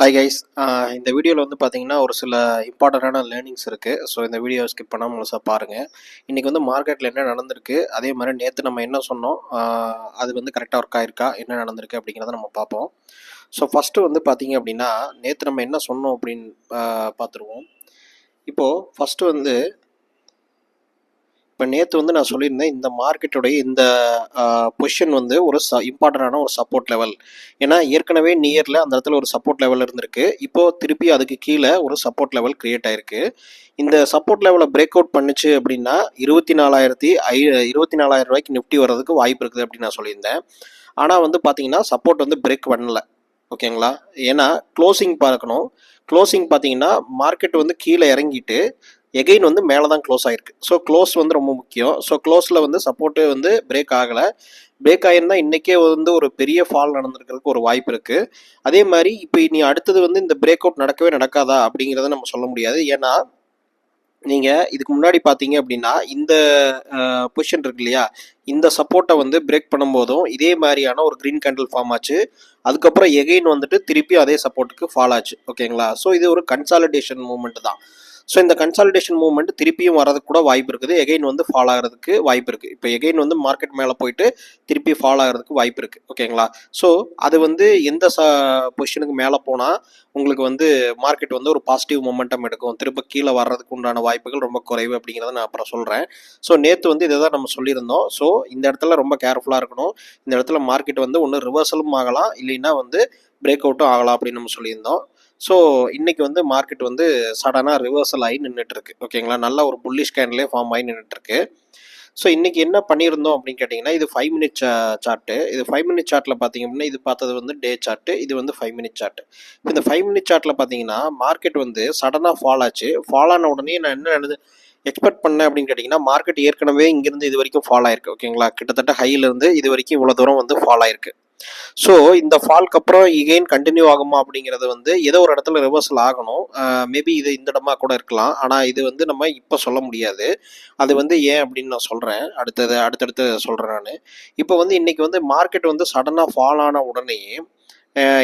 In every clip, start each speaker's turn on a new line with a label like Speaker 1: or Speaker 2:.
Speaker 1: Hi guys, இந்த வீடியோவில் வந்து பார்த்தீங்கன்னா ஒரு சில இம்பார்ட்டண்ட்டான லேர்னிங்ஸ் இருக்குது. ஸோ இந்த வீடியோ ஸ்கிப் பண்ணாமல் முழுசாக பாருங்கள். இன்றைக்கி வந்து மார்க்கெட்டில் என்ன நடந்திருக்கு, அதே மாதிரி நேற்று நம்ம என்ன சொன்னோம், அது வந்து கரெக்டாக ஒர்க் ஆயிருக்கா, என்ன நடந்திருக்கு அப்படிங்கிறத நம்ம பார்ப்போம். ஸோ ஃபஸ்ட்டு வந்து பார்த்தீங்க அப்படின்னா நேற்று நம்ம என்ன சொன்னோம் அப்படின்னு பார்த்துருவோம். இப்போது ஃபஸ்ட்டு வந்து இப்போ நேற்று வந்து நான் சொல்லியிருந்தேன் இந்த மார்க்கெட்டுடைய இந்த பொசிஷன் வந்து ஒரு இம்பார்ட்டண்டான ஒரு சப்போர்ட் லெவல். ஏன்னா ஏற்கனவே நியரில் அந்த இடத்துல ஒரு சப்போர்ட் லெவல் இருந்திருக்கு. இப்போது திருப்பி அதுக்கு கீழே ஒரு சப்போர்ட் லெவல் கிரியேட் ஆயிருக்கு. இந்த சப்போர்ட் லெவலை பிரேக் அவுட் பண்ணிச்சு அப்படின்னா 24,000 ரூபாய்க்கு நிஃப்டி வர்றதுக்கு வாய்ப்பு இருக்குது அப்படின்னு நான் சொல்லியிருந்தேன். ஆனால் வந்து பார்த்தீங்கன்னா சப்போர்ட் வந்து பிரேக் பண்ணல. ஓகேங்களா? ஏன்னா க்ளோசிங் பார்க்கணும். க்ளோசிங் பார்த்தீங்கன்னா மார்க்கெட் வந்து கீழே இறங்கிட்டு எகெயின் வந்து மேலே தான் க்ளோஸ் ஆகிருக்கு. ஸோ க்ளோஸ் வந்து ரொம்ப முக்கியம். ஸோ க்ளோஸில் வந்து சப்போர்ட்டு வந்து பிரேக் ஆகலை. பிரேக் ஆகிருந்தா இன்றைக்கே வந்து ஒரு பெரிய ஃபால் நடந்திருக்கிறதுக்கு ஒரு வாய்ப்பு இருக்குது. அதே மாதிரி இப்போ இனி அடுத்தது வந்து இந்த பிரேக் அவுட் நடக்கவே நடக்காதா அப்படிங்கிறத நம்ம சொல்ல முடியாது. ஏன்னா நீங்கள் இதுக்கு முன்னாடி பார்த்தீங்க அப்படின்னா இந்த பொசிஷன் இருக்கு இல்லையா, இந்த சப்போர்ட்டை வந்து பிரேக் பண்ணும்போதும் இதே மாதிரியான ஒரு க்ரீன் கேண்டில் ஃபார்ம் ஆச்சு. அதுக்கப்புறம் எகெயின் வந்துட்டு திருப்பி அதே சப்போர்ட்டுக்கு ஃபால் ஆச்சு. ஓகேங்களா? ஸோ இது ஒரு கன்சாலிடேஷன் மூவ்மெண்ட் தான். ஸோ இந்த கன்சாலிடேஷன் மூவ்மெண்ட் திருப்பியும் வரதுக்கு கூட வாய்ப்பு இருக்குது. எகெயின் வந்து ஃபால் ஆகிறதுக்கு வாய்ப்பு இருக்குது. இப்போ எகெயின் வந்து மார்க்கெட் மேலே போயிட்டு திருப்பி ஃபால் ஆகிறதுக்கு வாய்ப்பு இருக்குது. ஓகேங்களா? ஸோ அது வந்து எந்த பொசிஷனுக்கு மேலே போனால் உங்களுக்கு வந்து மார்க்கெட் வந்து ஒரு பாசிட்டிவ் மொமெண்டம் எடுக்கும், திரும்ப கீழே வர்றதுக்கு உண்டான வாய்ப்புகள் ரொம்ப குறைவு அப்படிங்கிறத நான் அப்புறம் சொல்கிறேன். ஸோ நேற்று வந்து இதை தான் நம்ம சொல்லியிருந்தோம். ஸோ இந்த இடத்துல ரொம்ப கேர்ஃபுல்லாக இருக்கணும். இந்த இடத்துல மார்க்கெட் வந்து ஒன்று ரிவர்சலும் ஆகலாம், இல்லைன்னா வந்து பிரேக் அவுட்டும் ஆகலாம் அப்படின்னு நம்ம சொல்லியிருந்தோம். ஸோ இன்றைக்கி வந்து மார்க்கெட் வந்து சடனாக ரிவர்சல் ஆகி நின்றுட்டுருக்கு. ஓகேங்களா? நல்ல ஒரு புல்லிஷ் கேண்டிலே ஃபார்ம் ஆகி நின்றுட்டுருக்கு. ஸோ இன்றைக்கி என்ன பண்ணியிருந்தோம் அப்படின்னு கேட்டிங்கன்னா, இது 5 மினிட் சார்ட்டு. இது 5 மினிட் சார்ட்டில் பார்த்தீங்க அப்படின்னா இது பார்த்தது வந்து டே சார்ட்டு, இது வந்து 5 மினிட் சார்ட்டு. இப்போ இந்த 5 மினிட் சார்ட்டில் பார்த்தீங்கன்னா மார்க்கெட் வந்து சடனாக ஃபால் ஆச்சு. ஃபால் ஆன உடனே நான் என்ன எக்ஸ்பெக்ட் பண்ணேன் அப்படின்னு கேட்டிங்கன்னா, மார்க்கெட் ஏற்கனவே இங்கேருந்து இது வரைக்கும் ஃபால் ஆயிருக்கு. ஓகேங்களா? கிட்டத்தட்ட ஹையிலேருந்து இது வரைக்கும் இவ்வளோ தூரம் வந்து ஃபால் ஆயிருக்கு. ஸோ இந்த ஃபால்க்கு அப்புறம் இகெயின் கண்டினியூ ஆகுமா அப்படிங்கிறது வந்து ஏதோ ஒரு இடத்துல ரிவர்சல் ஆகணும். மேபி இது இந்த இடமா கூட இருக்கலாம். ஆனால் இது வந்து நம்ம இப்போ சொல்ல முடியாது. அது வந்து ஏன் அப்படின்னு நான் சொல்கிறேன். அடுத்தடுத்து சொல்கிறேன் நான். இப்போ வந்து இன்றைக்கி வந்து மார்க்கெட் வந்து சடனாக ஃபால் ஆன உடனே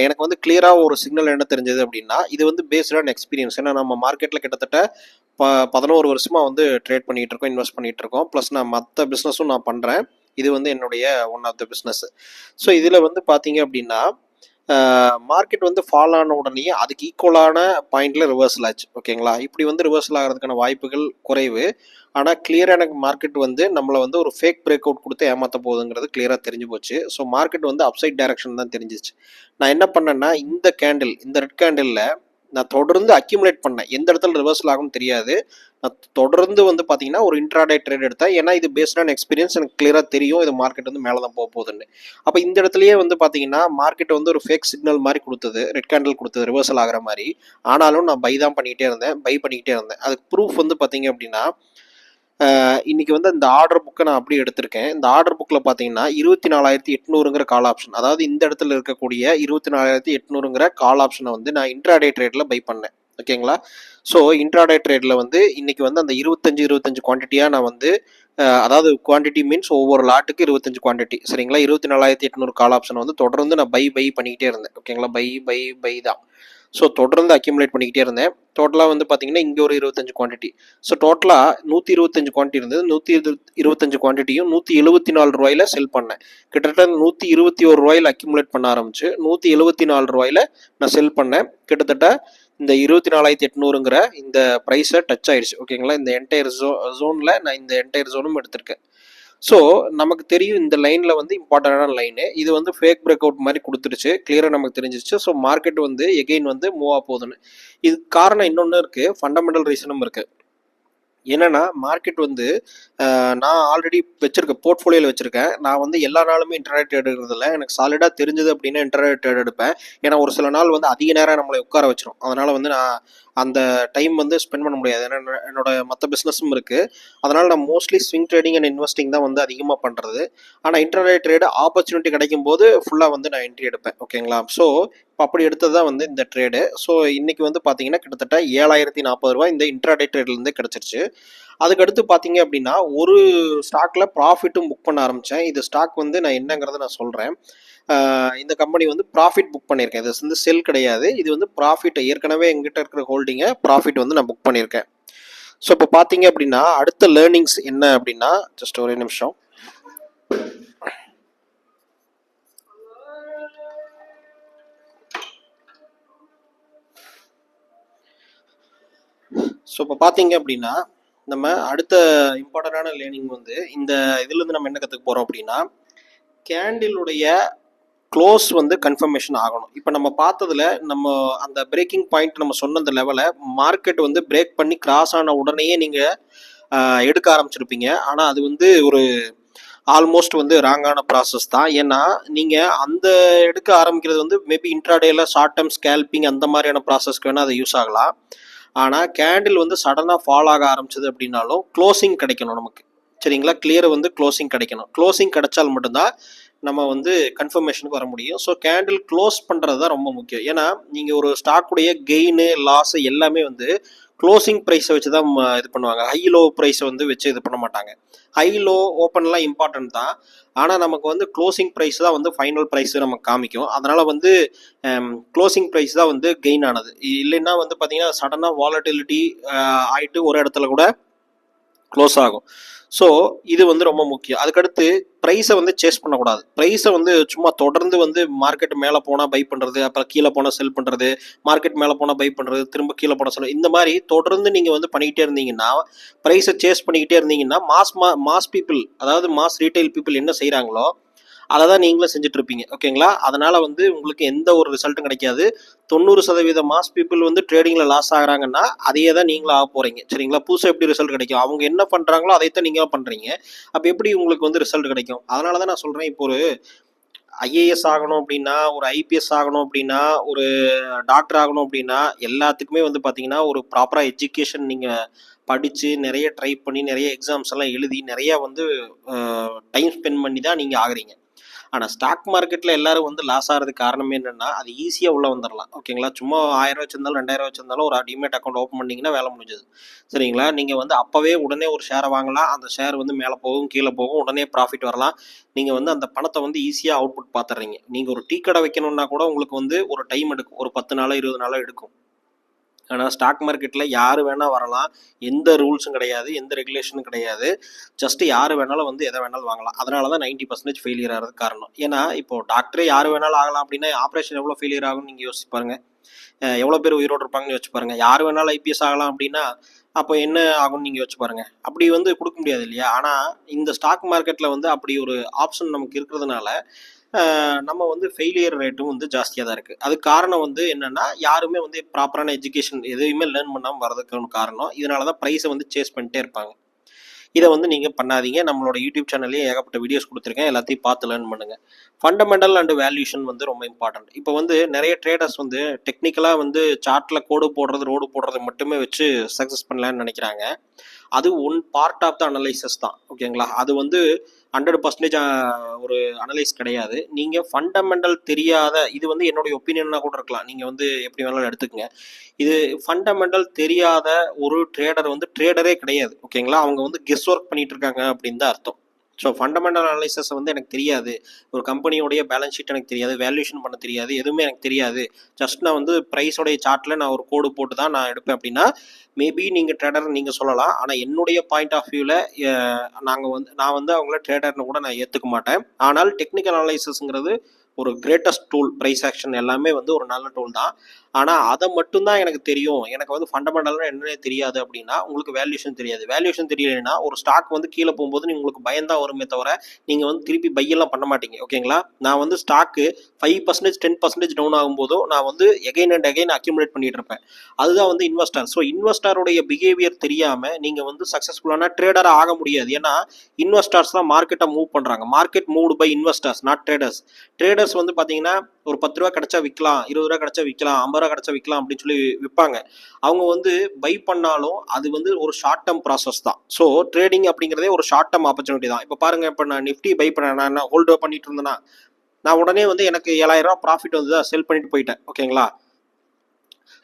Speaker 1: எனக்கு வந்து கிளியராக ஒரு சிக்னல் என்ன தெரிஞ்சது அப்படின்னா, இது வந்து பேஸ்ட் ஆன் எக்ஸ்பீரியன்ஸ். ஏன்னா நம்ம மார்க்கெட்டில் கிட்டத்தட்ட 11 வருஷமாக வந்து ட்ரேட் பண்ணிகிட்டு இருக்கோம், இன்வெஸ்ட் பண்ணிகிட்டு இருக்கோம். ப்ளஸ் நான் மற்ற பிஸ்னஸும் நான் பண்ணுறேன். இது வந்து என்னுடைய one of the business. So இதில் வந்து பார்த்தீங்க அப்படின்னா மார்க்கெட் வந்து ஃபால் ஆன உடனே அதுக்கு ஈக்குவலான பாயிண்டில் ரிவர்சல் ஆச்சு. ஓகேங்களா? இப்படி வந்து ரிவர்சல் ஆகிறதுக்கான வாய்ப்புகள் குறைவு. ஆனால் கிளியராக எனக்கு மார்க்கெட் வந்து நம்மளை வந்து ஒரு ஃபேக் பிரேக் அவுட் கொடுத்து ஏமாற்ற போகுதுங்கிறது கிளியராக தெரிஞ்சு போச்சு. ஸோ மார்க்கெட் வந்து அப்சைட் டைரக்ஷன் தான் தெரிஞ்சிச்சு. நான் என்ன பண்ணேன்னா இந்த ரெட் கேண்டிலில் நான் தொடர்ந்து அக்யூமுலேட் பண்ணேன். எந்த இடத்துல ரிவர்சல் ஆகும்னு தெரியாது. நான் தொடர்ந்து வந்து பார்த்தீங்கன்னா ஒரு இன்ட்ராடே ட்ரேட் எடுத்தேன். ஏன்னா இது பேஸ்ட் ஆன் எக்ஸ்பீரியன்ஸ், எனக்கு கிளியராக தெரியும் இது மார்க்கெட் வந்து மேலே தான் போக போகுதுன்னு. அப்போ இந்த இடத்துலயே வந்து பார்த்தீங்கன்னா மார்க்கெட் வந்து ஒரு ஃபேக் சிக்னல் மாதிரி கொடுத்தது, ரெட் கேண்டில் கொடுத்தது ரிவர்சல் ஆகிற மாதிரி. ஆனாலும் நான் பை தான் பண்ணிக்கிட்டே இருந்தேன். அதுக்கு ப்ரூஃப் வந்து பார்த்தீங்க அப்படின்னா இன்னைக்கு வந்து இந்த ஆர்டர் புக்கை நான் அப்படியே எடுத்திருக்கேன். இந்த ஆர்டர் புக்கில் பார்த்தீங்கன்னா 24,800ங்கிற கால் ஆப்ஷன், அதாவது இந்த இடத்துல இருக்கக்கூடிய 24,800ங்கிற கால் ஆப்ஷனை வந்து நான் இன்ட்ராடே ட்ரேடில் பை பண்ணேன். ஓகேங்களா? ஸோ இன்ட்ராடே ட்ரேடில் வந்து இன்னைக்கு வந்து அந்த 25 குவான்டிட்டியாக நான் வந்து அதாவது குவான்டிட்டி மீன்ஸ் ஒவ்வொரு லாட்டுக்கு 25 குவான்டிட்டி, சரிங்களா? 24,800 கால் ஆப்ஷனை வந்து தொடர்ந்து நான் பை பண்ணிக்கிட்டே இருந்தேன். ஓகேங்களா? பை தான். ஸோ தொடர்ந்து அக்யூமுலேட் பண்ணிக்கிட்டே இருந்தேன். டோட்டலாக வந்து பார்த்தீங்கன்னா இங்கே ஒரு 25 குவான்டிட்டி. ஸோ டோட்டலாக 125 குவான்டிட்டி இருந்தது. 125 குவான்டிட்டியும் 174 ரூபாயில் செல் பண்ணேன். கிட்டத்தட்ட 121 ரூபாயில் அக்யூமுலேட் பண்ண ஆரம்பிச்சு 174 ரூபாயில் நான் செல் பண்ணேன். கிட்டத்தட்ட இந்த 24,800ங்கிற இந்த ப்ரைஸை டச் ஆயிடுச்சு. ஓகேங்களா? இந்த என்டையர் ஜோனில் நான் இந்த என்டையர் ஜோனும் எடுத்திருக்கேன். ஸோ நமக்கு தெரியும் இந்த லைனில் வந்து இம்பார்ட்டண்டான லைனு. இது வந்து ஃபேக் பிரேக் அவுட் மாதிரி கொடுத்துருச்சு, கிளியராக நமக்கு தெரிஞ்சிருச்சு. ஸோ மார்க்கெட் வந்து எகெயின் வந்து மூவ் ஆக போகுதுன்னு. இதுக்கு காரணம் இன்னொன்று இருக்குது, ஃபண்டமெண்டல் ரீசனும் இருக்குது. என்னன்னா மார்க்கெட் வந்து நான் ஆல்ரெடி வச்சிருக்கேன், போர்ட்ஃபோலியோவில் வச்சிருக்கேன். நான் வந்து எல்லா நாளுமே இன்டர்நெட் ட்ரேட் எடுக்கிறதில்ல. எனக்கு சாலிடாக தெரிஞ்சது அப்படின்னா இன்டர்நெட் ட்ரேட் எடுப்பேன். ஏன்னா ஒரு சில நாள் வந்து அதிக நேரம் நம்மளை உட்கார வச்சிரும். அதனால் வந்து நான் அந்த டைம் வந்து ஸ்பெண்ட் பண்ண முடியாது. ஏன்னா என்னோட மற்ற பிஸ்னஸும் இருக்குது. அதனால் நான் mostly swing trading and investing தான் வந்து அதிகமாக பண்ணுறது. ஆனால் இன்டர்நெட் ட்ரேடு ஆப்பர்ச்சுனிட்டி கிடைக்கும் போது ஃபுல்லாக வந்து நான் என்ட்ரி எடுப்பேன். ஓகேங்களா? ஸோ இப்போ அப்படி எடுத்தது தான் வந்து இந்த ட்ரேடு. ஸோ இன்றைக்கி வந்து பார்த்தீங்கன்னா கிட்டத்தட்ட 7,040 ரூபா இந்த இன்ட்ராடே ட்ரேட்லேருந்து கிடச்சிருச்சு. அதுக்கடுத்து பார்த்தீங்க அப்படின்னா ஒரு ஸ்டாக்கில் ப்ராஃபிட்டும் புக் பண்ண ஆரம்பித்தேன். இது ஸ்டாக் வந்து நான் என்னங்கிறத நான் சொல்கிறேன். இந்த கம்பெனி வந்து ப்ராஃபிட் புக் பண்ணியிருக்கேன். இது வந்து செல் கிடையாது, இது வந்து ப்ராஃபிட். ஏற்கனவே எங்கிட்ட இருக்கிற ஹோல்டிங்கை ப்ராஃபிட் வந்து நான் புக் பண்ணியிருக்கேன். ஸோ இப்போ பார்த்தீங்க அப்படின்னா அடுத்த லேர்னிங்ஸ் என்ன அப்படின்னா, ஜஸ்ட் ஒரே நிமிஷம். ஸோ இப்போ பார்த்தீங்க அப்படின்னா நம்ம அடுத்த இம்பார்ட்டண்டான லேர்னிங் வந்து இந்த இதுலேருந்து நம்ம என்ன கற்றுக்க போகிறோம் அப்படின்னா, கேண்டிலுடைய க்ளோஸ் வந்து கன்ஃபர்மேஷன் ஆகணும். இப்போ நம்ம பார்த்ததுல நம்ம அந்த பிரேக்கிங் பாயிண்ட் நம்ம சொன்ன அந்த லெவலை மார்க்கெட் வந்து பிரேக் பண்ணி கிராஸ் ஆன உடனேயே நீங்கள் எடுக்க ஆரம்பிச்சிருப்பீங்க. ஆனால் அது வந்து ஒரு ஆல்மோஸ்ட் வந்து ராங்கான ப்ராசஸ் தான். ஏன்னா நீங்கள் அந்த எடுக்க ஆரம்பிக்கிறது வந்து மேபி இன்ட்ராடேல ஷார்ட் டேர்ம் ஸ்கேல்பிங் அந்த மாதிரியான ப்ராசஸ்க்கு வேணால் அது யூஸ் ஆகலாம். ஆனால் கேண்டில் வந்து சடனாக ஃபால் ஆக ஆரம்பிச்சது அப்படின்னாலும் க்ளோசிங் கிடைக்கணும் நமக்கு, சரிங்களா? கிளியர் வந்து க்ளோசிங் கிடைக்கணும். க்ளோசிங் கிடைச்சால் மட்டும்தான் நம்ம வந்து கன்ஃபர்மேஷனுக்கு வர முடியும். ஸோ கேண்டில் க்ளோஸ் பண்ணுறது தான் ரொம்ப முக்கியம். ஏன்னா நீங்கள் ஒரு ஸ்டாக்குடைய கெயின் லாஸ் எல்லாமே வந்து க்ளோசிங் ப்ரைஸை வச்சு தான் இது பண்ணுவாங்க. ஹை லோ ப்ரைஸை வந்து வச்சு இது பண்ண மாட்டாங்க. ஹை லோ ஓப்பன்லாம் இம்பார்ட்டன்ட் தான், ஆனால் நமக்கு வந்து க்ளோசிங் ப்ரைஸ் தான் வந்து ஃபைனல் ப்ரைஸ் நமக்கு காமிக்கும். அதனால் வந்து க்ளோசிங் ப்ரைஸ் தான் வந்து கெயின் ஆனது. இல்லைன்னா வந்து பார்த்தீங்கன்னா சடனாக வாலட்டிலிட்டி ஆகிட்டு ஒரு இடத்துல கூட க்ளோஸ் ஆகும். ஸோ இது வந்து ரொம்ப முக்கியம். அதுக்கடுத்து ப்ரைஸை வந்து சேஸ் பண்ணக்கூடாது. ப்ரைஸை வந்து சும்மா தொடர்ந்து வந்து மார்க்கெட் மேலே போனால் பை பண்ணுறது, அப்புறம் கீழே போனால் செல் பண்ணுறது, மார்க்கெட் மேலே போனால் பை பண்ணுறது, திரும்ப கீழே போனால் செல், இந்த மாதிரி தொடர்ந்து நீங்கள் வந்து பண்ணிக்கிட்டே இருந்தீங்கன்னா, ப்ரைஸை சேஸ் பண்ணிக்கிட்டே இருந்தீங்கன்னா மாஸ் பீப்புள், அதாவது மாஸ் ரீட்டைல் பீப்புள் என்ன செய்கிறாங்களோ அதை தான் நீங்களும் செஞ்சுட்டு இருப்பீங்க, ஓகேங்களா? அதனால் வந்து உங்களுக்கு எந்த ஒரு ரிசல்ட்டும் கிடைக்காது. 90% மாஸ் பீப்புள் வந்து ட்ரேடிங்கில் லாஸ் ஆகிறாங்கன்னா அதையே தான் நீங்களும் ஆக போகிறீங்க, சரிங்களா? புதுசாக எப்படி ரிசல்ட் கிடைக்கும்? அவங்க என்ன பண்ணுறாங்களோ அதைத்தான் நீங்களும் பண்ணுறீங்க. அப்போ எப்படி உங்களுக்கு வந்து ரிசல்ட் கிடைக்கும்? அதனால தான் நான் சொல்கிறேன், இப்போ ஒரு ஐஏஎஸ் ஆகணும் அப்படின்னா, ஒரு ஐபிஎஸ் ஆகணும் அப்படின்னா, ஒரு டாக்டர் ஆகணும் அப்படின்னா, எல்லாத்துக்குமே வந்து பார்த்தீங்கன்னா ஒரு ப்ராப்பராக எஜுகேஷன் நீங்கள் படித்து நிறைய ட்ரை பண்ணி நிறைய எக்ஸாம்ஸ் எல்லாம் எழுதி நிறையா வந்து டைம் ஸ்பெண்ட் பண்ணி தான் நீங்கள் ஆகுறீங்க. ஆனால் ஸ்டாக் மார்க்கெட்டில் எல்லாரும் வந்து லாஸ் ஆகிறதுக்கு காரணமே என்னென்னா, அது ஈஸியாக உள்ளே வந்துடலாம், ஓகேங்களா? சும்மா 1000 வச்சிருந்தாலும் 2000 வச்சிருந்தாலும் ஒரு டிமேட் அக்கௌண்ட் ஓப்பன் பண்ணிங்கன்னா வேலை முடிஞ்சது, சரிங்களா? நீங்கள் வந்து அப்போவே உடனே ஒரு ஷேரை வாங்கலாம், அந்த ஷேர் வந்து மேலே போகும் கீழே போகும், உடனே ப்ராஃபிட் வரலாம். நீங்கள் வந்து அந்த பணத்தை வந்து ஈஸியாக அவுட்புட் பார்த்துறீங்க. நீங்கள் ஒரு டீ கடை வைக்கணும்னா கூட உங்களுக்கு வந்து ஒரு டைம் எடுக்கும், ஒரு 10 நாளோ 20 நாளோ எடுக்கும். ஆனால் ஸ்டாக் மார்க்கெட்டில் யார் வேணால் வரலாம், எந்த ரூல்ஸும் கிடையாது, எந்த ரெகுலேஷனும் கிடையாது. ஜஸ்ட்டு யார் வேணாலும் வந்து எதை வேணாலும் வாங்கலாம். அதனால தான் 90% ஃபெயிலியர் ஆகிறதுக்கு காரணம். ஏன்னா இப்போது டாக்டரே யார் வேணாலும் ஆகலாம் அப்படின்னா ஆப்ரேஷன் எவ்வளோ ஃபெயிலியர் ஆகும்னு நீங்கள் யோசிச்சு பாருங்கள். எவ்வளோ பேர் உயிரோடு இருப்பாங்கன்னு யோசிச்சு பாருங்கள். யார் வேணாலும் ஐபிஎஸ் ஆகலாம் அப்படின்னா அப்போ என்ன ஆகும்னு நீங்கள் யோசிச்சு பாருங்கள். அப்படி வந்து கொடுக்க முடியாது இல்லையா? ஆனால் இந்த ஸ்டாக் மார்க்கெட்டில் வந்து அப்படி ஒரு ஆப்ஷன் நமக்கு இருக்கிறதுனால நம்ம வந்து ஃபெயிலியர் ரேட்டும் வந்து ஜாஸ்தியாக தான் இருக்குது. அதுக்கு காரணம் வந்து என்னென்னா, யாருமே வந்து ப்ராப்பரான எஜுகேஷன் எதையுமே லேர்ன் பண்ணாமல் வரதுக்கான காரணம். இதனால தான் ப்ரைஸை வந்து சேஸ் பண்ணிட்டே இருப்பாங்க. இதை வந்து நீங்கள் பண்ணாதீங்க. நம்மளோட யூடியூப் சேனல்லேயே ஏகப்பட்ட வீடியோஸ் கொடுத்துருக்கேன், எல்லாத்தையும் பார்த்து லேர்ன் பண்ணுங்கள். ஃபண்டமெண்டல் அண்ட் வேல்யூஷன் வந்து ரொம்ப இம்பார்ட்டன்ட். இப்போ வந்து நிறைய ட்ரேடர்ஸ் வந்து டெக்னிக்கலாக வந்து சார்ட்டில் கோடு போடுறது ரோடு போடுறது மட்டுமே வச்சு சக்ஸஸ் பண்ணலான்னு நினைக்கிறாங்க. அது one part of the analysis தான், ஓகேங்களா? அது வந்து 100% ஒரு அனலைஸ் கிடையாது. நீங்கள் ஃபண்டமெண்டல் தெரியாத, இது வந்து என்னுடைய ஒப்பீனியனாக கூட இருக்கலாம், நீங்கள் வந்து எப்படி வேணாலும் எடுத்துக்கங்க. இது ஃபண்டமெண்டல் தெரியாத ஒரு ட்ரேடர் வந்து ட்ரேடரே கிடையாது, ஓகேங்களா? அவங்க வந்து கெஸ் ஒர்க் பண்ணிட்டு இருக்காங்க அப்படின்னு தான் அர்த்தம். ஸோ ஃபண்டமெண்டல் அனலைசஸ் வந்து எனக்கு தெரியாது, ஒரு கம்பெனியோடைய பேலன்ஸ் ஷீட் எனக்கு தெரியாது, வேல்யூஷன் பண்ண தெரியாது, எதுவுமே எனக்கு தெரியாது, ஜஸ்ட் நான் வந்து ப்ரைஸோடைய சார்ட்டில் நான் ஒரு கோடு போட்டு தான் நான் எடுப்பேன் அப்படின்னா மேபி நீங்கள் ட்ரேடர் நீங்கள் சொல்லலாம். ஆனால் என்னுடைய பாயிண்ட் ஆஃப் வியூவில் நான் வந்து அவங்கள ட்ரேடர்னு கூட நான் ஏற்றுக்க மாட்டேன். ஆனால் டெக்னிக்கல் அனலைசஸ்ங்கிறது ஒரு கிரேட்டஸ்ட் டூல். ப்ரைஸ் ஆக்ஷன் எல்லாமே வந்து ஒரு நல்ல டூல் தான். ஆனால் அதை மட்டும்தான் எனக்கு தெரியும், எனக்கு வந்து ஃபண்டமெண்டல்னா என்னன்னே தெரியாது அப்படின்னா உங்களுக்கு வேல்யூஷன் தெரியாது. வேல்யூஷன் தெரியலைன்னா ஒரு ஸ்டாக் வந்து கீழே போகும்போது உங்களுக்கு பயந்தான் வருமே தவிர நீங்கள் வந்து திருப்பி பையெல்லாம் பண்ண மாட்டீங்க, ஓகேங்களா? நான் வந்து ஸ்டாக்கு 5% 10% டவுன் ஆகும்போதும் நான் வந்து எகைன் அண்ட் எகைன் அக்யூமுலேட் பண்ணிட்டு இருப்பேன். அதுதான் வந்து இன்வெஸ்டர். ஸோ இன்வெஸ்டருடைய பிஹேவியர் தெரியாமல் நீங்கள் வந்து சக்ஸஸ்ஃபுல்லான ட்ரேடராக ஆக முடியாது. ஏன்னா இன்வெஸ்டர்ஸ் தான் மார்க்கெட்டை மூவ் பண்ணுறாங்க. Market moved by investors, not traders. Traders வந்து பார்த்தீங்கன்னா ஒரு 10 ரூபா கிடைச்சா விற்கலாம், 20 ரூபா கிடைச்சா விற்கலாம், 50 ரூபா கிடைச்சா விற்கலாம் அப்படின்னு சொல்லி விற்பாங்க. அவங்க வந்து பை பண்ணாலும் அது வந்து ஒரு ஷார்ட் டேர்ம் ப்ராசஸ் தான். ஸோ ட்ரேடிங் அப்படிங்கிறதே ஒரு ஷார்ட் டேர்ம் ஆப்பர்ச்சுனிட்டி தான். இப்போ பாருங்க, இப்போ நான் நிஃப்டி பை பண்ணேன், நான் ஹோல்டு பண்ணிட்டு இருந்தேன்னா நான் உடனே வந்து எனக்கு 7000 ரூபா ப்ராஃபிட் வந்து செல் பண்ணிட்டு போயிட்டேன், ஓகேங்களா?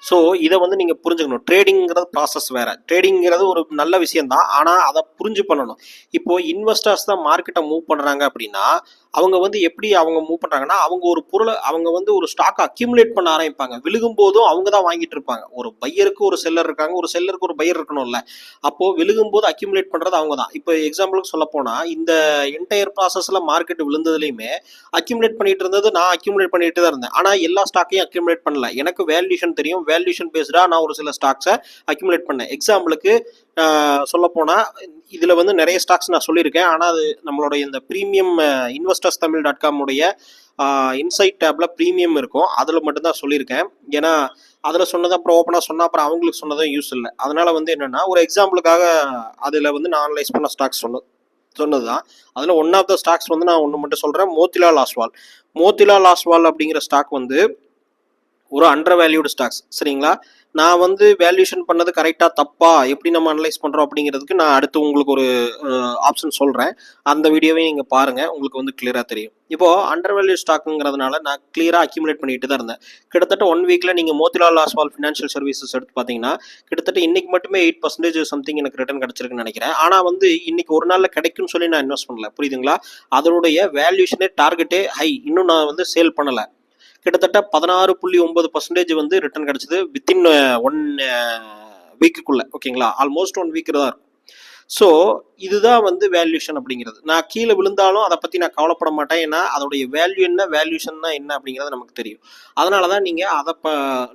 Speaker 1: ஸோ இதை வந்து நீங்கள் புரிஞ்சுக்கணும். ட்ரேடிங்கிறது ப்ராசஸ் வேறு, ட்ரேடிங்கிறது ஒரு நல்ல விஷயம் தான், ஆனால் அதை புரிஞ்சு பண்ணணும். இப்போது இன்வெஸ்டர்ஸ் தான் மார்க்கெட்டை மூவ் பண்ணுறாங்க அப்படின்னா அவங்க வந்து எப்படி அவங்க மூவ் பண்ணுறாங்கன்னா, அவங்க ஒரு பொருளை அவங்க வந்து ஒரு ஸ்டாக்கை அக்யூமுலேட் பண்ண ஆரம்பிப்பாங்க. விழுகும் போதும் அவங்க தான் வாங்கிட்டு இருப்பாங்க. ஒரு பையருக்கு ஒரு செல்லர் இருக்காங்க, ஒரு செல்லருக்கு ஒரு பையர் இருக்கணும்ல. அப்போது விழுகும் போது அக்யூமுலேட் பண்ணுறது அவங்க தான். இப்போ எக்ஸாம்பிளுக்கு சொல்ல போனால் இந்த என்டையர் ப்ராசஸில் மார்க்கெட் விழுந்ததுலையுமே அக்யூமுலேட் பண்ணிட்டு இருந்தது நான் அக்யூமுலேட் பண்ணிட்டு தான் இருந்தேன். ஆனால் எல்லா ஸ்டாக்கையும் அக்யூமுலேட் பண்ணல. எனக்கு வேல்யூஷன் தெரியும், வேல்யூஷன் பேஸ்டாக நான் ஒரு சில ஸ்டாக்ஸை அக்யூமுலேட் பண்ணேன். எக்ஸாம்பிளுக்கு சொல்லப்போனால் இதில் வந்து நிறைய ஸ்டாக்ஸ் நான் சொல்லியிருக்கேன். ஆனால் அது நம்மளுடைய இந்த ப்ரீமியம் investors.Tamil.com உடைய இன்சைட் டேப்ல ப்ரீமியம் இருக்கும், அதில் மட்டும்தான் சொல்லியிருக்கேன். ஏன்னா அதில் சொன்னது அப்புறம் ஓப்பனாக சொன்னால் அப்புறம் அவங்களுக்கு சொன்னதும் யூஸ் இல்லை. அதனால வந்து என்னென்னா ஒரு எக்ஸாம்பிளுக்காக அதில் வந்து நான் அனலைஸ் பண்ண ஸ்டாக்ஸ் சொன்னது தான். அதில் ஒன் ஆஃப் த ஸ்டாக்ஸ் வந்து நான் ஒன்று மட்டும் சொல்கிறேன், மோத்திலால் ஆஸ்வால். மோத்திலால் ஆஸ்வால் அப்படிங்கிற ஸ்டாக் வந்து ஒரு அண்டர் வேல்யூடு ஸ்டாக்ஸ், சரிங்களா. நான் வந்து வேல்யூஷன் பண்ணது கரெக்டாக தப்பா எப்படி நம்ம அனலைஸ் பண்ணுறோம் அப்படிங்கிறதுக்கு நான் அடுத்து உங்களுக்கு ஒரு ஆப்ஷன் சொல்கிறேன். அந்த வீடியோவையும் நீங்கள் பாருங்கள், உங்களுக்கு வந்து கிளியராக தெரியும். இப்போது அண்டர் வேல்யூ ஸ்டாக்குங்கிறதுனால நான் கிளியராக அக்யூமுலேட் பண்ணிட்டு தான் இருந்தேன். கிட்டத்தட்ட 1 வீக்கில் நீங்கள் மோத்திலால் ஆஸ்வால் ஃபினான்ஷியல் சர்வீசஸ் எடுத்து பார்த்தீங்கன்னா கிட்டத்தட்ட இன்னைக்கு மட்டுமே 8% சம்திங் எனக்கு ரிட்டர்ன் கிடச்சிருக்குன்னு நினைக்கிறேன். ஆனால் வந்து இன்னைக்கு ஒரு நாளில் கிடைக்கும்னு சொல்லி நான் இன்வெஸ்ட் பண்ணல, புரியுதுங்களா. அதனுடைய வேல்யூஷனே டார்கெட்டே ஹை, இன்னும் நான் வந்து சேல் பண்ணலை. கிட்டத்தட்ட 16.9% வந்து ரிட்டர்ன் கிடைச்சது வித்தின் 1 வீக்குக்குள்ள, ஓகேங்களா. ஆல்மோஸ்ட் 1 வீக் தான் இருக்கும். ஸோ இதுதான் வந்து வேல்யூஷன் அப்படிங்கிறது. நான் கீழே விழுந்தாலும் அதை பற்றி நான் கவலைப்பட மாட்டேன். ஏன்னா அதோடைய வேல்யூ என்ன, வேல்யூஷன் தான் என்ன அப்படிங்கிறது நமக்கு தெரியும். அதனால தான் நீங்கள் அதை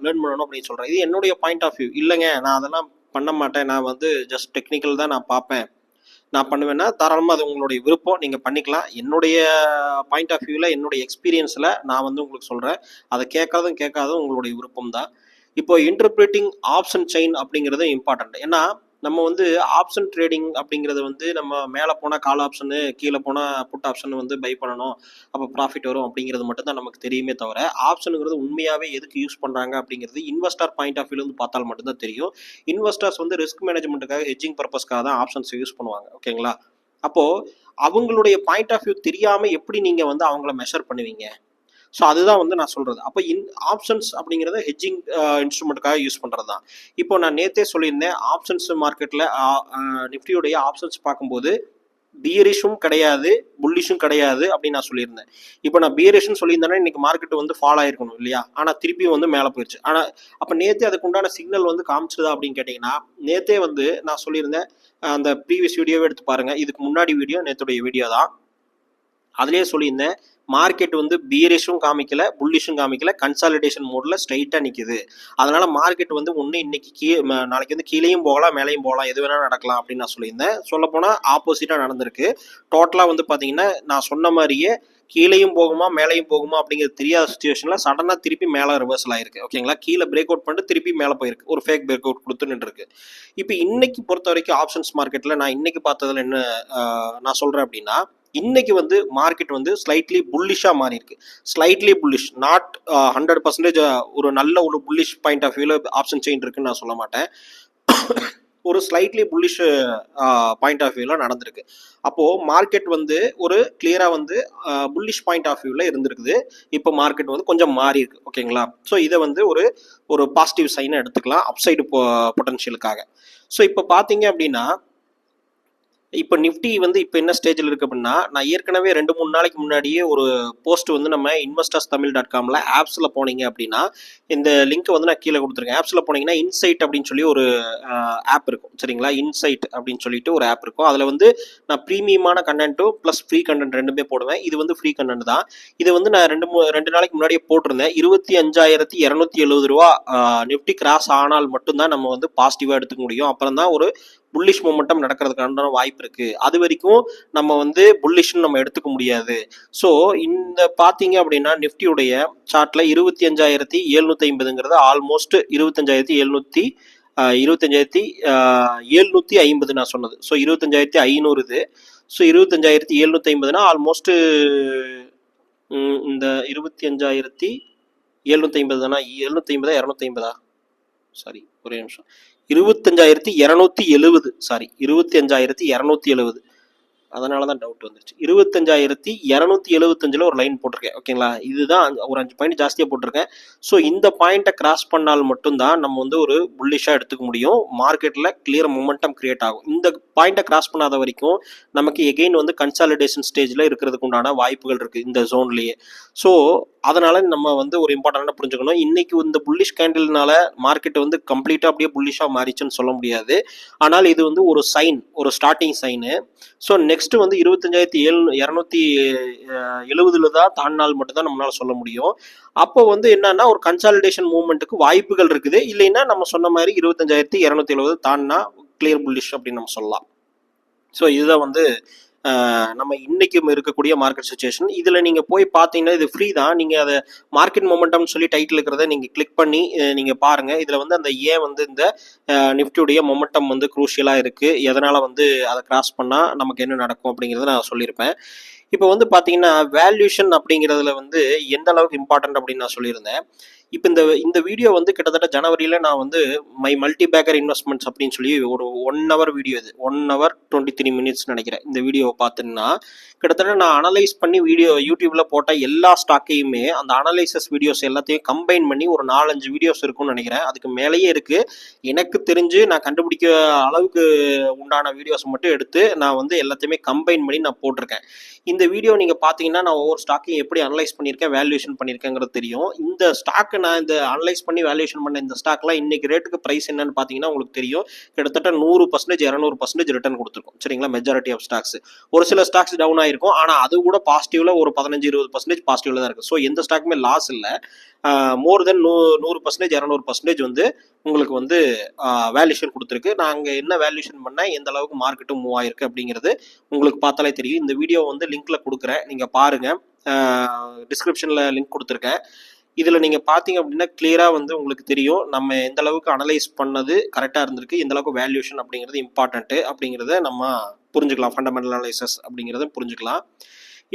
Speaker 1: லேர்ன் பண்ணணும் அப்படின்னு சொல்கிறேன். இது என்னுடைய பாயிண்ட் ஆஃப் வியூ இல்லைங்க, நான் அதெல்லாம் பண்ண மாட்டேன், நான் வந்து ஜஸ்ட் டெக்னிக்கல் தான் நான் பார்ப்பேன், நான் பண்ணுவேன்னா தாராளமாக அது உங்களுடைய விருப்பம், நீங்கள் பண்ணிக்கலாம். என்னுடைய பாயிண்ட் ஆஃப் வியூவில் என்னுடைய எக்ஸ்பீரியன்ஸில் நான் வந்து உங்களுக்கு சொல்கிறேன். அதை கேட்காதும் உங்களுடைய விருப்பம் தான். இப்போ இன்டர்பிரேட்டிங் ஆப்ஷன் செயின் அப்படிங்கிறது இம்பார்ட்டன்ட். ஏன்னா நம்ம வந்து ஆப்ஷன் ட்ரேடிங் அப்படிங்கிறது வந்து நம்ம மேலே போனால் கால் ஆப்ஷனு, கீழே போனால் புட் ஆப்ஷன் வந்து பை பண்ணணும், அப்போ ப்ராஃபிட் வரும் அப்படிங்கிறது மட்டும் தான் நமக்கு தெரியுமே தவிர ஆப்ஷனுங்கிறது உண்மையாகவே எதுக்கு யூஸ் பண்ணுறாங்க அப்படிங்கிறது இன்வெஸ்டர் பாயிண்ட் ஆஃப் வியூலேருந்து பார்த்தால் மட்டும்தான் தெரியும். இன்வெஸ்டர்ஸ் வந்து ரிஸ்க் மேனேஜ்மெண்ட்டுக்காக ஹெட்ஜிங் பர்பஸ்க்காக தான் ஆப்ஷன்ஸ் யூஸ் பண்ணுவாங்க, ஓகேங்களா. அப்போது அவங்களுடைய பாயிண்ட் ஆஃப் வியூ தெரியாமல் எப்படி நீங்கள் வந்து அவங்கள மெஷர் பண்ணுவீங்க? ஸோ அதுதான் வந்து நான் சொல்கிறது. அப்போ ஆப்ஷன்ஸ் அப்படிங்கிறத ஹெட்ஜிங் இன்ஸ்ட்ருமெண்ட்டுக்காக யூஸ் பண்ணுறது தான். இப்போ நான் நேற்றே சொல்லியிருந்தேன், ஆப்ஷன்ஸ் மார்க்கெட்டில் நிஃப்டியுடைய ஆப்ஷன்ஸ் பார்க்கும்போது பியரிஷும் கிடையாது, புல்லிஷும் கிடையாது அப்படின்னு நான் சொல்லியிருந்தேன். இப்போ நான் பியரிஷ்னு சொல்லியிருந்தேன்னா இன்னைக்கு மார்க்கெட் வந்து ஃபால் ஆயிருக்கணும் இல்லையா, ஆனால் திருப்பியும் வந்து மேலே போயிடுச்சு. ஆனால் அப்போ நேற்றே அதுக்கு உண்டான சிக்னல் வந்து காமிச்சிருதா அப்படின்னு கேட்டிங்கன்னா, நேற்றே வந்து நான் சொல்லியிருந்தேன், அந்த ப்ரீவியஸ் வீடியோவே எடுத்து பாருங்கள், இதுக்கு முன்னாடி வீடியோ நேற்றுடைய வீடியோ தான். அதுலேயே சொல்லியிருந்தேன், மார்க்கெட் வந்து பியரிஷும் காமிக்கல, புல்லிஷும் காமிக்கல, கன்சாலிடேஷன் மோட்ல ஸ்ட்ரைட்டாக நிற்குது. அதனால மார்க்கெட் வந்து ஒன்று இன்னைக்கு நாளைக்கு வந்து கீழேயும் போகலாம், மேலேயும் போகலாம், எது வேணாலும் நடக்கலாம் அப்படின்னு நான் சொல்லியிருந்தேன். சொல்லப்போனால் ஆப்போசிட்டாக நடந்திருக்கு. டோட்டலாக வந்து பார்த்தீங்கன்னா நான் சொன்ன மாதிரியே கீழேயும் போகுமா மேலேயும் போகுமா அப்படிங்கிறது தெரியாத சுச்சுவேஷனில் சடனாக திருப்பி மேலே ரிவர்சல் ஆயிருக்கு, ஓகேங்களா. கீழே பிரேக் அவுட் பண்ணிட்டு திருப்பி மேலே போயிருக்கு, ஒரு ஃபேக் பிரேக் அவுட் கொடுத்து நின்றுருக்கு. இப்போ இன்னைக்கு பொறுத்த வரைக்கும் ஆப்ஷன்ஸ் மார்க்கெட்டில் நான் இன்னைக்கு பார்த்ததில் என்ன நான் சொல்கிறேன் அப்படின்னா, இன்னைக்கு வந்து மார்க்கெட் வந்து ஸ்லைட்லி புல்லிஷா மாறி இருக்கு. ஸ்லைட்லி புல்லிஷ், நாட் 100% ஒரு நல்ல ஒரு புல்லிஷ் பாயிண்ட் ஆஃப் வியூல ஆப்ஷன் செயின் இருக்குன்னு நான் சொல்ல மாட்டேன். ஒரு ஸ்லைட்லி புல்லிஷ் பாயிண்ட் ஆஃப் வியூல நடந்திருக்கு. அப்போ மார்க்கெட் வந்து ஒரு கிளியரா வந்து புல்லிஷ் பாயிண்ட் ஆஃப் வியூல இருந்திருக்குது. இப்போ மார்க்கெட் வந்து கொஞ்சம் மாறி இருக்கு, ஓகேங்களா. ஸோ இதை வந்து ஒரு பாசிட்டிவ் சைனை எடுத்துக்கலாம் அப்சைடு பொட்டன்ஷியலுக்காக. ஸோ இப்போ பார்த்தீங்க அப்படின்னா இப்போ நிஃப்டி வந்து இப்போ என்ன ஸ்டேஜில் இருக்குது அப்படின்னா, நான் ஏற்கனவே 2-3 நாளைக்கு முன்னாடியே ஒரு போஸ்ட் வந்து நம்ம investors.Tamil.comல ஆப்ஸில் போனீங்க அப்படின்னா, இந்த லிங்க்கை வந்து நான் கீழே கொடுத்துருக்கேன். ஆப்ஸில் போனீங்கன்னா இன்சைட் அப்படின்னு சொல்லி ஒரு ஆப் இருக்கும், சரிங்களா. இன்சைட் அப்படின்னு சொல்லிட்டு ஒரு ஆப் இருக்கும். அதில் வந்து நான் ப்ரீமியமான கண்டென்ட்டும் ப்ளஸ் ஃப்ரீ கண்டென்ட் ரெண்டுமே போடுவேன். இது வந்து ஃப்ரீ கண்டென்ட் தான். இதை வந்து நான் 2 நாளைக்கு முன்னாடியே போட்டிருந்தேன். 25,270 ரூபா நிஃப்டி கிராஸ் ஆனால் மட்டும்தான் நம்ம வந்து பாசிட்டிவாக எடுத்துக்க முடியும். அப்புறம் தான் ஒரு புல்லிஷ் மொமெண்டம் நடக்கிறதுக்கான வாய்ப்பு இருக்கு. அது வரைக்கும் நம்ம வந்து புல்லிஷ்னு நம்ம எடுத்துக்க முடியாது. ஸோ இந்த பார்த்தீங்க அப்படின்னா நிஃப்டியுடைய சார்ட்ல 25,750ங்கிறது ஆல்மோஸ்ட் 25,750 நான் சொன்னது. ஸோ 25,500 இது. ஸோ 25,750னா ஆல்மோஸ்ட் இந்த 25,750 தானா, 750 250 சாரி ஒரே நிமிஷம், 25,270 சாரி 25,270 அதனால தான் டவுட் வந்துருச்சு. 25,275 ஒரு லைன் போட்டிருக்கேன். ஓகேங்களா, இதுதான் ஒரு 5 பாயிண்ட் ஜாஸ்தியாக போட்டிருக்கேன். ஸோ இந்த பாயிண்ட்டை கிராஸ் பண்ணால் மட்டும்தான் நம்ம வந்து ஒரு புல்லிஷாக எடுத்துக்க முடியும். மார்க்கெட்டில் கிளியர் மொமெண்டம் கிரியேட் ஆகும். இந்த பாயிண்ட்டை கிராஸ் பண்ணாத வரைக்கும் நமக்கு எகெயின் வந்து கன்சாலிடேஷன் ஸ்டேஜில் இருக்கிறதுக்கு உண்டான வாய்ப்புகள் இருக்குது இந்த ஜோன்லேயே. ஸோ அதனால நம்ம வந்து ஒரு இம்பார்ட்டண்டாக புரிஞ்சுக்கணும். இன்னைக்கு இந்த புல்லிஷ் கேண்டில்னால மார்க்கெட் வந்து கம்ப்ளீட்டாக அப்படியே புல்லிஷாக மாறிச்சுன்னு சொல்ல முடியாது. ஆனால் இது வந்து ஒரு சைன், ஒரு ஸ்டார்டிங் சைனு. ஸோ நெக்ஸ்ட் வந்து 25,270 தான் தாண்டினால் மட்டும்தான் நம்மளால சொல்ல முடியும். அப்போ வந்து என்னன்னா ஒரு கன்சாலிடேஷன் மூவ்மெண்ட்டுக்கு வாய்ப்புகள் இருக்குது. இல்லைன்னா நம்ம சொன்ன மாதிரி 25,270 தாண்டினா கிளியர் புல்லிஷ் அப்படின்னு நம்ம சொல்லலாம். ஸோ இதுதான் வந்து நம்ம இன்னைக்கு இருக்கக்கூடிய மார்க்கெட் சுச்சுவேஷன். இதில் நீங்கள் போய் பார்த்தீங்கன்னா இது ஃப்ரீ தான். நீங்கள் அதை மார்க்கெட் மொமெண்டம்னு சொல்லி டைட்டில் இருக்கிறத நீங்கள் கிளிக் பண்ணி நீங்கள் பாருங்கள். இதில் வந்து அந்த ஏன் வந்து இந்த நிஃப்டியுடைய மொமெண்டம் வந்து குரூஷியலாக இருக்குது, எதனால் வந்து அதை கிராஸ் பண்ணால் நமக்கு என்ன நடக்கும் அப்படிங்கிறத நான் சொல்லியிருப்பேன். இப்போ வந்து பார்த்தீங்கன்னா வேல்யூஷன் அப்படிங்கிறதுல வந்து எந்த அளவுக்கு இம்பார்ட்டன்ட் அப்படின்னு நான் சொல்லியிருந்தேன். இப்போ இந்த வீடியோ வந்து கிட்டத்தட்ட ஜனவரியில் நான் வந்து மை மல்டிபேக்கர் இன்வெஸ்ட்மெண்ட்ஸ் அப்படின்னு சொல்லி ஒரு 1 hour வீடியோ, இது 1 hour 23 minutes நினைக்கிறேன். இந்த வீடியோவை பார்த்தீங்கன்னா கிட்டத்தட்ட நான் அனலைஸ் பண்ணி வீடியோ யூடியூப்ல போட்ட எல்லா ஸ்டாக்கையுமே அந்த அனலைசஸ் வீடியோஸ் எல்லாத்தையும் கம்பைன் பண்ணி ஒரு 4-5 வீடியோஸ் இருக்கும்னு நினைக்கிறேன். அதுக்கு மேலேயே இருக்கு. எனக்கு தெரிஞ்சு நான் கண்டுபிடிக்க அளவுக்கு உண்டான வீடியோஸ் மட்டும் எடுத்து நான் வந்து எல்லாத்தையுமே கம்பைன் பண்ணி நான் போட்டிருக்கேன். இந்த வீடியோ நீங்க பாத்தீங்கன்னா நான் ஒவ்வொரு ஸ்டாக்கையும் எப்படி அனலைஸ் பண்ணியிருக்கேன், வேல்யூஷன் பண்ணியிருக்கேங்கிறது தெரியும். இந்த ஸ்டாக்கை நான் இந்த அனலைஸ் பண்ணி வேல்யூஷன் பண்ண இந்த ஸ்டாக்லாம் இன்னைக்கு ரேட்டுக்கு பிரைஸ் என்னன்னு பாத்தீங்கன்னா உங்களுக்கு தெரியும். கிட்டத்தட்ட 100% 200% ரிட்டர்ன் கொடுத்துருக்கும். சரிங்களா, மெஜாரிட்டி ஆஃப் ஸ்டாக்ஸ். ஒரு சில ஸ்டாக்ஸ் டவுன் ஆயிருக்கும், ஆனா அது கூட பாசிட்டிவ்ல ஒரு 15-20% பாசிட்டிவ்ல தான் இருக்கு. ஸோ எந்த ஸ்டாக்குமே லாஸ் இல்லை. மோர் தென் 100% 200% வந்து உங்களுக்கு வந்து வேல்யூஷன் கொடுத்துருக்கு. நான் அங்கே என்ன வேல்யூஷன் பண்ணேன், எந்த அளவுக்கு மார்க்கெட்டும் மூவ் ஆயிருக்கு அப்படிங்கிறது உங்களுக்கு பார்த்தாலே தெரியும். இந்த வீடியோ வந்து லிங்க்ல கொடுக்குறேன், நீங்கள் பாருங்க. டிஸ்கிரிப்ஷனில் லிங்க் கொடுத்துருக்கேன். இதில் நீங்கள் பார்த்தீங்க அப்படின்னா கிளியராக வந்து உங்களுக்கு தெரியும் நம்ம எந்த அளவுக்கு அனலைஸ் பண்ணது கரெக்டாக இருந்திருக்கு, எந்த அளவுக்கு வேல்யூஷன் அப்படிங்கிறது இம்பார்ட்டன்ட்டு அப்படிங்கிறத நம்ம புரிஞ்சுக்கலாம். ஃபண்டமெண்டல் அனலைசஸ் அப்படிங்கிறத புரிஞ்சுக்கலாம்.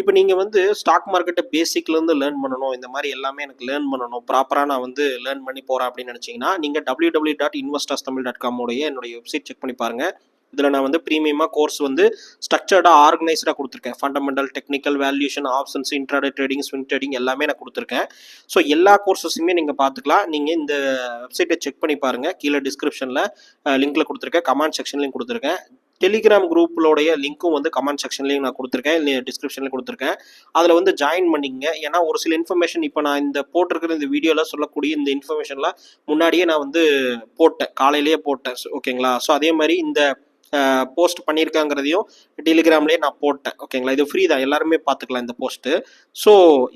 Speaker 1: இப்போ நீங்கள் வந்து ஸ்டாக் மார்க்கெட்டை பேசிக்லேருந்து லேர்ன் பண்ணணும், இந்த மாதிரி எல்லாமே எனக்கு லேர்ன் பண்ணணும், ப்ராப்பராக நான் வந்து லேர்ன் பண்ணி போகிறேன் அப்படின்னு நினச்சிங்கன்னா நீங்கள் www.investorstamil.com என்னுடைய வெப்சைட் செக் பண்ணி பாருங்கள். இதில் நான் வந்து ப்ரீமியமாக கோர்ஸ் வந்து ஸ்ட்ரக்சர்டாக ஆர்கனைஸ்டாக கொடுத்துருக்கேன். Fundamental, technical, valuation, options, intraday trading, swing trading எல்லாமே நான் கொடுத்துருக்கேன். ஸோ எல்லா கோர்ஸஸுமே நீங்கள் பார்த்துக்கலாம். நீங்கள் இந்த வெப்சைட்டை செக் பண்ணி பாருங்கள். கீழே டிஸ்கிரிப்ஷனில் லிங்க்கில் கொடுத்துருக்கேன், கமெண்ட் செக்ஷன்லையும் கொடுத்துருக்கேன். டெலிகிராம் குரூப்லோடைய லிங்க்கும் வந்து கமெண்ட் செக்ஷன்லையும் நான் கொடுத்துருக்கேன், இல்லை டிஸ்கிரிப்ஷன்லையும் கொடுத்துருக்கேன். அதில் வந்து ஜாயின் பண்ணிங்க. ஏன்னா ஒரு சில இன்ஃபர்மேஷன் இப்போ நான் இந்த போட்டிருக்கிற இந்த வீடியோவில் சொல்லக்கூடிய இந்த இன்ஃபர்மேஷன்லாம் முன்னாடியே நான் வந்து போட்டேன், காலையிலேயே போட்டேன். ஓகேங்களா, ஸோ அதே மாதிரி இந்த போஸ்ட் பண்ணியிருக்காங்கிறதையும் டெலிகிராம்லேயே நான் போட்டேன். ஓகேங்களா, இது ஃப்ரீ தான், எல்லாருமே பார்த்துக்கலாம் இந்த போஸ்ட்டு. ஸோ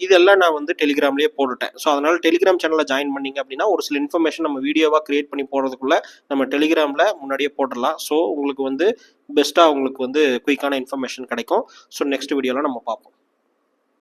Speaker 1: இதெல்லாம் நான் வந்து டெலிகிராம்லேயே போட்டுட்டேன். ஸோ அதனால் டெலிகிராம் சேனலில் ஜாயின் பண்ணிங்க அப்படின்னா ஒரு சில இன்ஃபர்மேஷன் நம்ம வீடியோவாக க்ரியேட் பண்ணி போடுறதுக்குள்ளே நம்ம டெலிகிராமில் முன்னாடியே போட்டுடலாம். ஸோ உங்களுக்கு வந்து பெஸ்ட்டாக உங்களுக்கு வந்து குயிக்கான இன்ஃபர்மேஷன் கிடைக்கும். ஸோ நெக்ஸ்ட் வீடியோவில் நம்ம பார்ப்போம்.